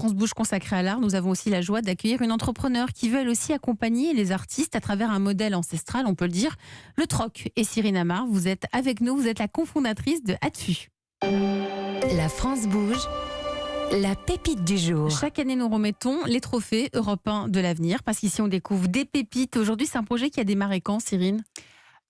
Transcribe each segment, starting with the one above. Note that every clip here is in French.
France Bouge consacrée à l'art, nous avons aussi la joie d'accueillir une entrepreneure qui veut elle aussi accompagner les artistes à travers un modèle ancestral, on peut le dire, le troc. Et Cyrine Amar, vous êtes avec nous, vous êtes la cofondatrice de Adfu. La France Bouge, la pépite du jour. Chaque année, nous remettons les trophées européens de l'avenir, parce qu'ici, on découvre des pépites. Aujourd'hui, c'est un projet qui a démarré quand, Cyrine ?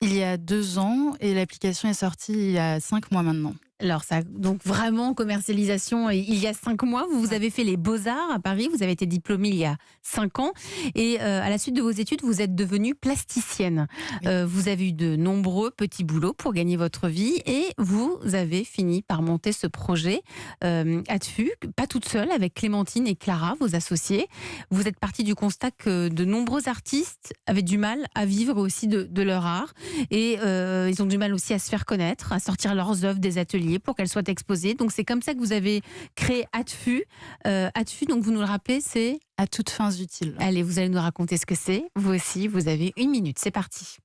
Il y a 2 ans et l'application est sortie il y a 5 mois maintenant. Alors, ça, donc vraiment, commercialisation, il y a 5 mois, vous avez fait les Beaux-Arts à Paris, vous avez été diplômée il y a 5 ans, et à la suite de vos études, vous êtes devenue plasticienne. Oui. Vous avez eu de nombreux petits boulots pour gagner votre vie, et vous avez fini par monter ce projet Adfu, pas toute seule, avec Clémentine et Clara, vos associés. Vous êtes partie du constat que de nombreux artistes avaient du mal à vivre aussi de leur art, et ils ont du mal aussi à se faire connaître, à sortir leurs œuvres des ateliers pour qu'elles soient exposées. Donc c'est comme ça que vous avez créé Adfu. Adfu, donc vous nous le rappelez, c'est... À toutes fins utiles. Allez, vous allez nous raconter ce que c'est. Vous aussi, vous avez 1 minute. C'est parti.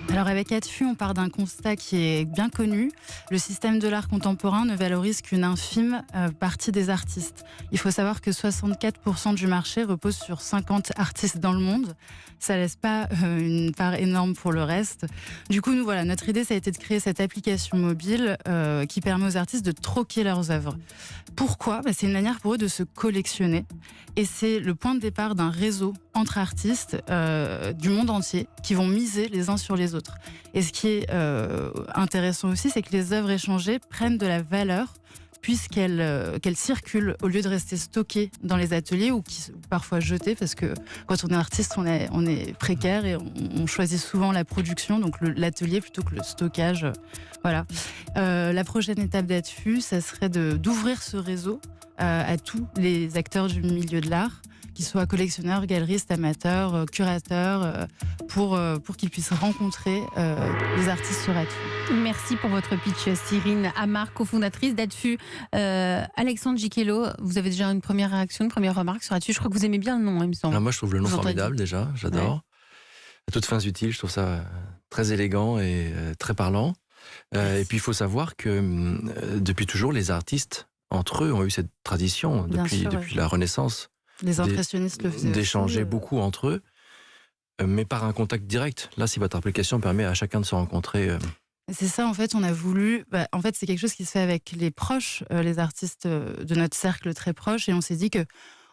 Alors avec Adfu, on part d'un constat qui est bien connu. Le système de l'art contemporain ne valorise qu'une infime partie des artistes. Il faut savoir que 64% du marché repose sur 50 artistes dans le monde. Ça laisse pas une part énorme pour le reste. Du coup, notre idée, ça a été de créer cette application mobile qui permet aux artistes de troquer leurs œuvres. Pourquoi ? C'est une manière pour eux de se collectionner. Et c'est le point de départ d'un réseau entre artistes du monde entier qui vont miser les uns sur les autres. Et ce qui est intéressant aussi, c'est que les œuvres échangées prennent de la valeur puisqu'elles circulent au lieu de rester stockées dans les ateliers ou parfois jetées, parce que quand on est artiste, on est précaire et on choisit souvent la production, donc l'atelier plutôt que le stockage. Voilà. La prochaine étape d'Adfu, ça serait d'ouvrir ce réseau à tous les acteurs du milieu de l'art, qu'ils soient collectionneurs, galeristes, amateurs, curateurs, pour qu'ils puissent rencontrer les artistes sur Adfu. Merci pour votre pitch, Cyrine Amar, cofondatrice d'Adfu. Alexandre Giquelot, vous avez déjà une première réaction, une première remarque sur Adfu. Je crois que vous aimez bien le nom, il me semble. Moi, je trouve le nom Vous formidable déjà, j'adore. Ouais. À toutes fins utiles, je trouve ça très élégant et très parlant. Et puis, il faut savoir que depuis toujours, les artistes, entre eux, ont eu cette tradition depuis la Renaissance. Les impressionnistes le faisaient d'échanger aussi, beaucoup entre eux, mais par un contact direct. Là, si votre application permet à chacun de se rencontrer... C'est ça, en fait, on a voulu... en fait, c'est quelque chose qui se fait avec les proches, les artistes de notre cercle très proche, et on s'est dit que,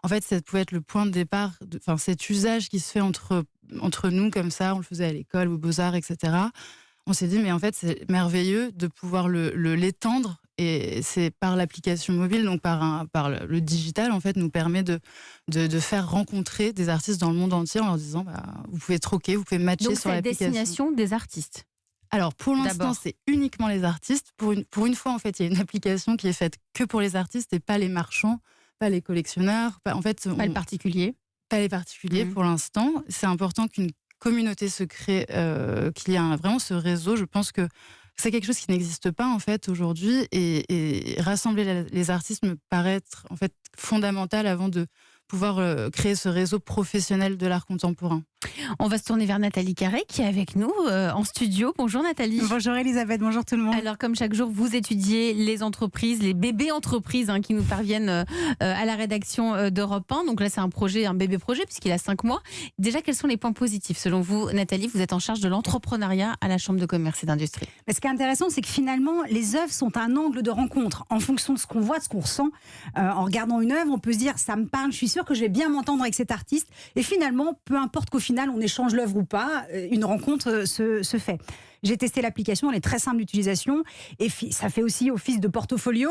en fait, ça pouvait être le point de départ, cet usage qui se fait entre nous, comme ça, on le faisait à l'école, aux Beaux-Arts, etc. On s'est dit, mais en fait, c'est merveilleux de pouvoir l'étendre, et c'est par l'application mobile, donc par le digital, en fait, nous permet de faire rencontrer des artistes dans le monde entier en leur disant, vous pouvez troquer, vous pouvez matcher Donc sur l'application. Donc c'est destination des artistes. Alors pour l'instant, c'est uniquement les artistes. Pour une fois, en fait, il y a une application qui est faite que pour les artistes et pas les marchands, pas les collectionneurs, pas le particulier. Pas les particuliers pour l'instant. C'est important qu'une communauté se crée, qu'il y ait vraiment ce réseau. Je pense que c'est quelque chose qui n'existe pas en fait aujourd'hui, et rassembler les artistes me paraît être en fait fondamental avant de pouvoir créer ce réseau professionnel de l'art contemporain. On va se tourner vers Nathalie Carré qui est avec nous en studio. Bonjour Nathalie. Bonjour Elisabeth, bonjour tout le monde. Alors comme chaque jour, vous étudiez les entreprises, les bébés entreprises qui nous parviennent à la rédaction d'Europe 1. Donc là c'est un bébé projet puisqu'il a 5 mois. Déjà, quels sont les points positifs selon vous, Nathalie? Vous êtes en charge de l'entrepreneuriat à la Chambre de commerce et d'industrie. Mais ce qui est intéressant, c'est que finalement les œuvres sont un angle de rencontre en fonction de ce qu'on voit, de ce qu'on ressent. En regardant une œuvre, on peut se dire ça me parle, je suis sûre que je vais bien m'entendre avec cet artiste. Et finalement, peu importe qu'au final on échange l'œuvre ou pas, une rencontre se fait. J'ai testé l'application, elle est très simple d'utilisation et ça fait aussi office de portfolio.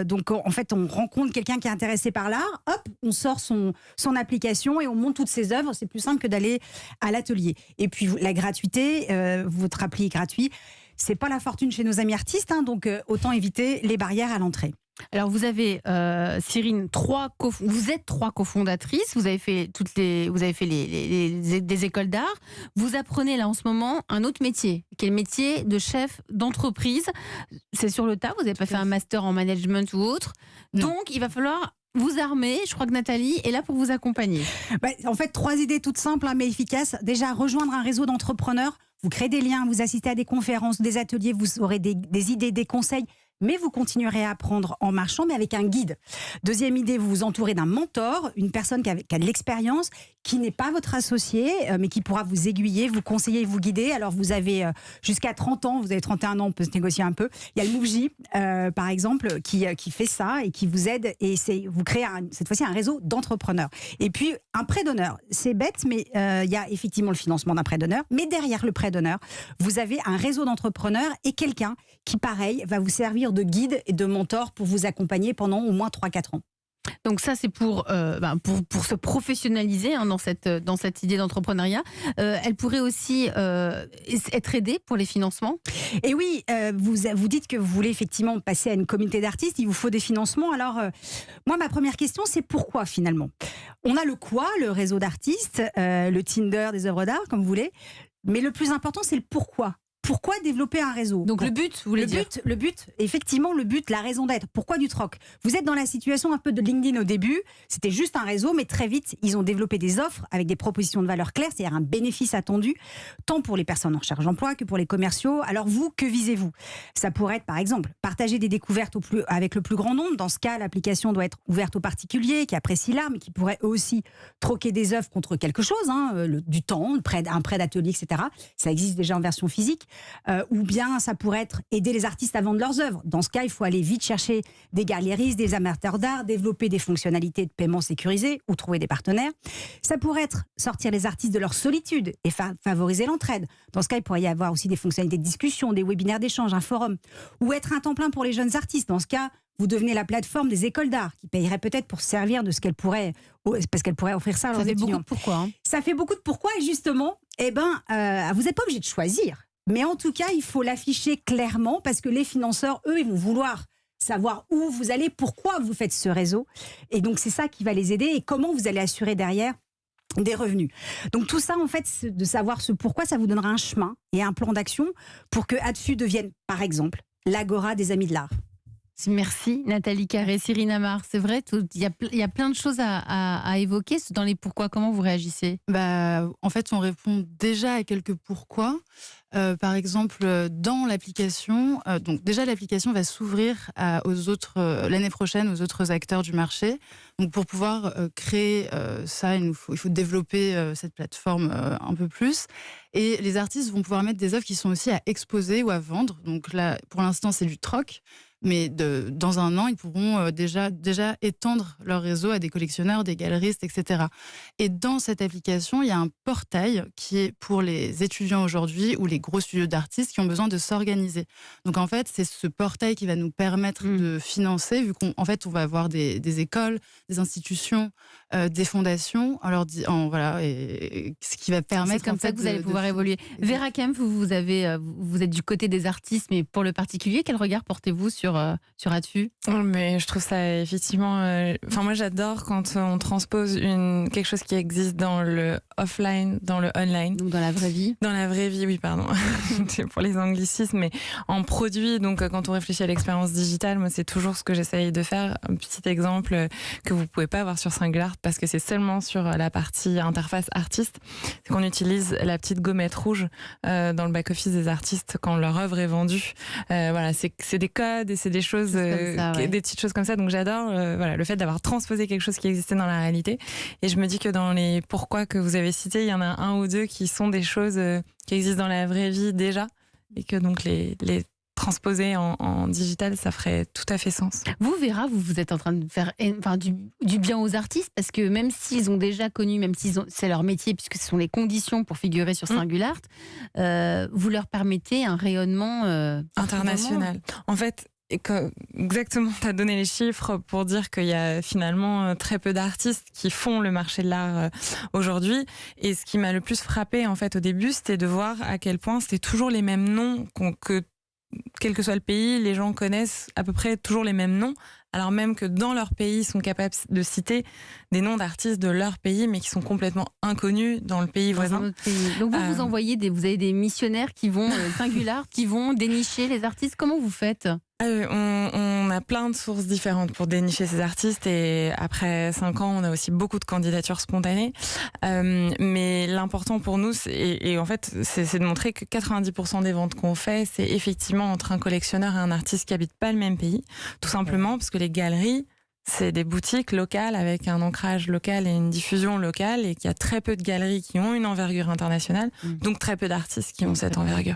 Donc en fait, on rencontre quelqu'un qui est intéressé par l'art, hop, on sort son application et on monte toutes ses œuvres. C'est plus simple que d'aller à l'atelier. Et puis la gratuité, votre appli est gratuit. C'est pas la fortune chez nos amis artistes, donc autant éviter les barrières à l'entrée. Alors vous avez Cyrine, vous êtes 3 cofondatrices, vous avez fait des écoles d'art, vous apprenez là en ce moment un autre métier, qui est le métier de chef d'entreprise. C'est sur le tas, vous n'avez pas fait un master en management ou autre, Non. Donc il va falloir vous armer. Je crois que Nathalie est là pour vous accompagner. En fait, 3 idées toutes simples mais efficaces. Déjà, rejoindre un réseau d'entrepreneurs. Vous créez des liens, vous assistez à des conférences, des ateliers, vous aurez des idées, des conseils. mais vous continuerez à apprendre en marchant, mais avec un guide. Deuxième idée, vous vous entourez d'un mentor, une personne qui a de l'expérience, qui n'est pas votre associé, mais qui pourra vous aiguiller, vous conseiller, vous guider. Alors vous avez jusqu'à 30 ans, vous avez 31 ans, on peut se négocier un peu. Il y a le Mouv'J, par exemple, qui fait ça et qui vous aide. Et vous créez cette fois-ci un réseau d'entrepreneurs. Et puis un prêt d'honneur. C'est bête, mais il y a effectivement le financement d'un prêt d'honneur. Mais derrière le prêt d'honneur, vous avez un réseau d'entrepreneurs et quelqu'un qui, pareil, va vous servir de guide et de mentor pour vous accompagner pendant au moins 3-4 ans. Donc ça, c'est pour se professionnaliser dans cette idée d'entrepreneuriat. Elle pourrait aussi être aidée pour les financements. Et oui, vous dites que vous voulez effectivement passer à une communauté d'artistes, il vous faut des financements. Alors, moi, ma première question, c'est pourquoi finalement ? On a le quoi, le réseau d'artistes, le Tinder des œuvres d'art, comme vous voulez. Mais le plus important, c'est le pourquoi. Pourquoi développer un réseau ? Donc le but, vous voulez dire ? Le but, effectivement, la raison d'être. Pourquoi du troc ? Vous êtes dans la situation un peu de LinkedIn au début. C'était juste un réseau, mais très vite, ils ont développé des offres avec des propositions de valeur claires, c'est-à-dire un bénéfice attendu, tant pour les personnes en recherche d'emploi que pour les commerciaux. Alors vous, que visez-vous ? Ça pourrait être, par exemple, partager des découvertes avec le plus grand nombre. Dans ce cas, l'application doit être ouverte aux particuliers qui apprécient l'art, mais qui pourraient eux aussi troquer des œuvres contre quelque chose, du temps, un prêt d'atelier, etc. Ça existe déjà en version physique. Ou bien ça pourrait être aider les artistes à vendre leurs œuvres. Dans ce cas, il faut aller vite chercher des galéristes, des amateurs d'art, développer des fonctionnalités de paiement sécurisées ou trouver des partenaires. Ça pourrait être sortir les artistes de leur solitude et favoriser l'entraide. Dans ce cas, il pourrait y avoir aussi des fonctionnalités de discussion, des webinaires d'échange, un forum. Ou être un temps plein pour les jeunes artistes. Dans ce cas, vous devenez la plateforme des écoles d'art qui payeraient peut-être pour se servir de ce qu'elles pourraient, parce qu'elles pourraient offrir ça à leurs étudiants. Ça fait beaucoup de pourquoi. Ça fait beaucoup de pourquoi et justement, vous n'êtes pas obligé de choisir. Mais en tout cas, il faut l'afficher clairement parce que les financeurs, eux, ils vont vouloir savoir où vous allez, pourquoi vous faites ce réseau. Et donc, c'est ça qui va les aider et comment vous allez assurer derrière des revenus. Donc tout ça, en fait, de savoir ce pourquoi, ça vous donnera un chemin et un plan d'action pour que Adfu devienne, par exemple, l'agora des amis de l'art. Merci Nathalie Carré, Cyrine Amar. C'est vrai, il y a plein de choses à évoquer dans les pourquoi. Comment vous réagissez ? En fait, on répond déjà à quelques pourquoi. Par exemple, dans l'application, donc déjà l'application va s'ouvrir aux autres l'année prochaine aux autres acteurs du marché. Donc pour pouvoir créer ça, il faut développer cette plateforme un peu plus. Et les artistes vont pouvoir mettre des œuvres qui sont aussi à exposer ou à vendre. Donc là, pour l'instant, c'est du troc. Mais dans un an, ils pourront déjà étendre leur réseau à des collectionneurs, des galeristes, etc. Et dans cette application, il y a un portail qui est pour les étudiants aujourd'hui ou les gros studios d'artistes qui ont besoin de s'organiser. Donc en fait, c'est ce portail qui va nous permettre de financer, vu qu'en fait, on va avoir des écoles, des institutions, des fondations. Et ce qui va permettre... C'est comme ça que vous allez pouvoir évoluer. Vera Kempf, vous êtes du côté des artistes, mais pour le particulier, quel regard portez-vous sur Adfu ? Mais je trouve ça effectivement... moi, j'adore quand on transpose quelque chose qui existe dans le offline, dans le online. Donc dans la vraie vie ? Dans la vraie vie, oui, pardon. C'est pour les anglicismes, mais en produit. Donc quand on réfléchit à l'expérience digitale, moi, c'est toujours ce que j'essaye de faire. Un petit exemple que vous pouvez pas avoir sur Singular parce que c'est seulement sur la partie interface artiste. C'est qu'on utilise la petite gommette rouge dans le back-office des artistes quand leur œuvre est vendue. C'est des codes et c'est des choses, des petites choses comme ça. Donc j'adore le fait d'avoir transposé quelque chose qui existait dans la réalité. Et je me dis que dans les pourquoi que vous avez cités, il y en a un ou deux qui sont des choses qui existent dans la vraie vie déjà et que donc les transposer en digital, ça ferait tout à fait sens. Vous, Vera, vous êtes en train de faire du bien aux artistes parce que même s'ils ont déjà connu, même si c'est leur métier, puisque ce sont les conditions pour figurer sur Singular, vous leur permettez un rayonnement international. En fait, exactement, tu as donné les chiffres pour dire qu'il y a finalement très peu d'artistes qui font le marché de l'art aujourd'hui. Et ce qui m'a le plus frappé en fait au début, c'était de voir à quel point c'était toujours les mêmes noms que quel que soit le pays, les gens connaissent à peu près toujours les mêmes noms, alors même que dans leur pays, ils sont capables de citer des noms d'artistes de leur pays, mais qui sont complètement inconnus dans le pays voisin. Donc vous avez des missionnaires qui vont Singular, qui vont dénicher les artistes. Comment vous faites ? On a plein de sources différentes pour dénicher ces artistes et après 5 ans, on a aussi beaucoup de candidatures spontanées. Mais l'important pour nous, et en fait, c'est de montrer que 90% des ventes qu'on fait, c'est effectivement entre un collectionneur et un artiste qui habitent pas le même pays. Tout simplement parce que les galeries, c'est des boutiques locales avec un ancrage local et une diffusion locale et qu'il y a très peu de galeries qui ont une envergure internationale, donc très peu d'artistes qui ont cette envergure.